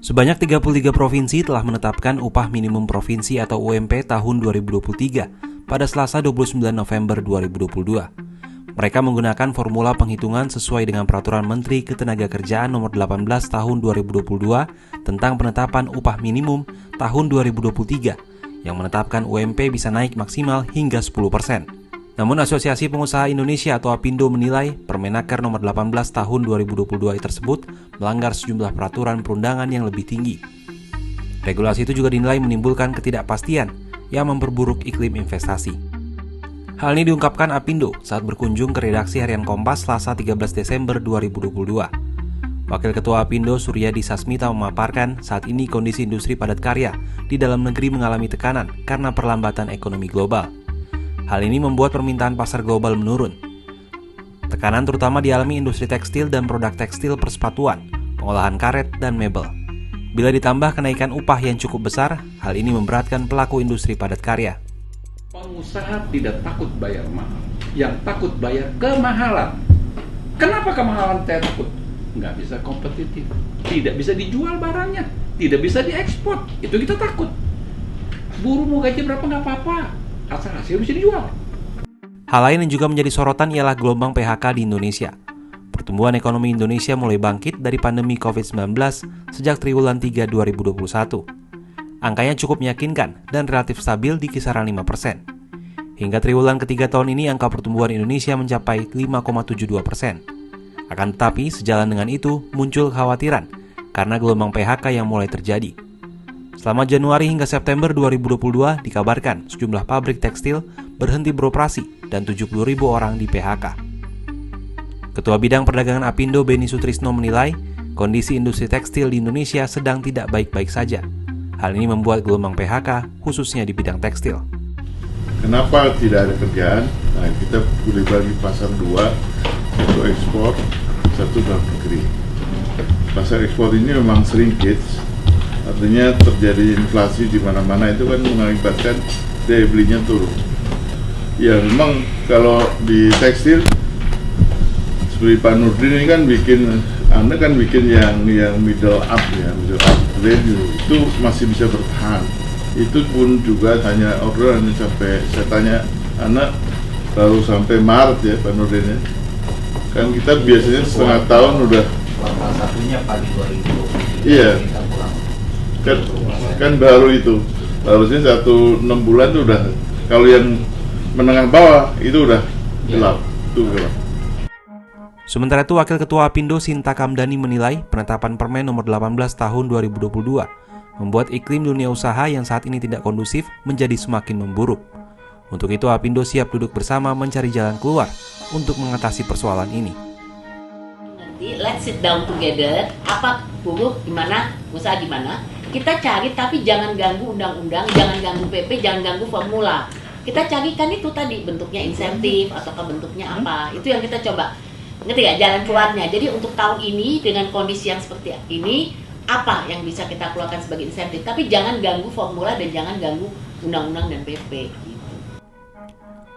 Sebanyak 33 provinsi telah menetapkan upah minimum provinsi atau UMP tahun 2023 pada Selasa 29 November 2022. Mereka menggunakan formula penghitungan sesuai dengan Peraturan Menteri Ketenagakerjaan Nomor 18 Tahun 2022 tentang penetapan upah minimum tahun 2023 yang menetapkan UMP bisa naik maksimal hingga 10%. Namun Asosiasi Pengusaha Indonesia atau APindo menilai Permenaker Nomor 18 Tahun 2022 tersebut melanggar sejumlah peraturan perundangan yang lebih tinggi. Regulasi itu juga dinilai menimbulkan ketidakpastian yang memperburuk iklim investasi. Hal ini diungkapkan APindo saat berkunjung ke redaksi Harian Kompas Selasa 13 Desember 2022. Wakil Ketua APindo Suryadi Sasmita memaparkan saat ini kondisi industri padat karya di dalam negeri mengalami tekanan karena perlambatan ekonomi global. Hal ini membuat permintaan pasar global menurun. Tekanan terutama dialami industri tekstil dan produk tekstil persepatuan, pengolahan karet, dan mebel. Bila ditambah kenaikan upah yang cukup besar, hal ini memberatkan pelaku industri padat karya. Pengusaha tidak takut bayar mahal, yang takut bayar kemahalan. Kenapa kemahalan saya takut? Nggak bisa kompetitif, tidak bisa dijual barangnya, tidak bisa diekspor, itu kita takut. Buruh mau gaji berapa nggak apa-apa, asal hasil bisa dijual. Hal lain yang juga menjadi sorotan ialah gelombang PHK di Indonesia. Pertumbuhan ekonomi Indonesia mulai bangkit dari pandemi COVID-19 sejak triwulan 3 2021. Angkanya cukup meyakinkan dan relatif stabil di kisaran 5%. Hingga triwulan ketiga tahun ini angka pertumbuhan Indonesia mencapai 5,72%. Akan tetapi sejalan dengan itu muncul kekhawatiran karena gelombang PHK yang mulai terjadi. Selama Januari hingga September 2022 dikabarkan sejumlah pabrik tekstil berhenti beroperasi dan 70.000 orang di PHK. Ketua Bidang Perdagangan APindo Beni Sutrisno menilai kondisi industri tekstil di Indonesia sedang tidak baik-baik saja. Hal ini membuat gelombang PHK khususnya di bidang tekstil. Kenapa tidak ada kerjaan? Nah, kita boleh bagi pasar dua, satu ekspor, satu dalam negeri. Pasar ekspor ini memang shrinkage, artinya terjadi inflasi di mana-mana, itu kan mengakibatkan daya belinya turun. Ya memang kalau di tekstil seperti Pak Nurdin ini kan bikin yang middle up value itu masih bisa bertahan. Itu pun juga hanya orderan sampai saya tanya anak baru sampai Maret ya Pak Nurdin ya. Kan kita biasanya setengah tahun udah. Salah satunya pagi 2020. Iya. Kan baru itu. Harusnya 6 bulan itu udah. Kalau yang menengah bawah itu udah gelap. Itu gelap. Sementara itu Wakil Ketua APindo Sinta Kamdani menilai penetapan Permen Nomor 18 Tahun 2022 membuat iklim dunia usaha yang saat ini tidak kondusif menjadi semakin memburuk. Untuk itu APindo siap duduk bersama mencari jalan keluar untuk mengatasi persoalan ini. Nanti let's sit down together, apa buruh di mana, usaha di mana, kita cari tapi jangan ganggu undang-undang, jangan ganggu PP, jangan ganggu formula. Kita carikan itu tadi bentuknya insentif ataukah bentuknya apa, itu yang kita coba. Ngerti gak jalan keluarnya? Jadi untuk tahun ini dengan kondisi yang seperti ini, apa yang bisa kita keluarkan sebagai insentif? Tapi jangan ganggu formula dan jangan ganggu undang-undang dan PP.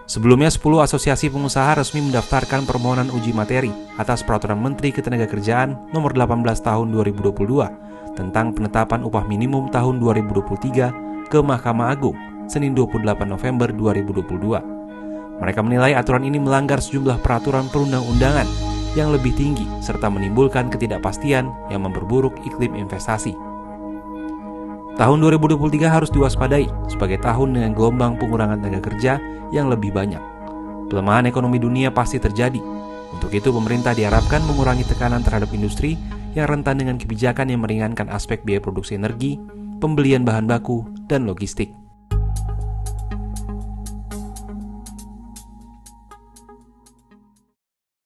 Sebelumnya 10 asosiasi pengusaha resmi mendaftarkan permohonan uji materi atas Peraturan Menteri Ketenagakerjaan Nomor 18 Tahun 2022 tentang penetapan upah minimum tahun 2023 ke Mahkamah Agung Senin 28 November 2022. Mereka menilai aturan ini melanggar sejumlah peraturan perundang-undangan yang lebih tinggi serta menimbulkan ketidakpastian yang memperburuk iklim investasi. Tahun 2023 harus diwaspadai sebagai tahun dengan gelombang pengurangan tenaga kerja yang lebih banyak. Pelemahan ekonomi dunia pasti terjadi. Untuk itu pemerintah diharapkan mengurangi tekanan terhadap industri yang rentan dengan kebijakan yang meringankan aspek biaya produksi energi, pembelian bahan baku, dan logistik.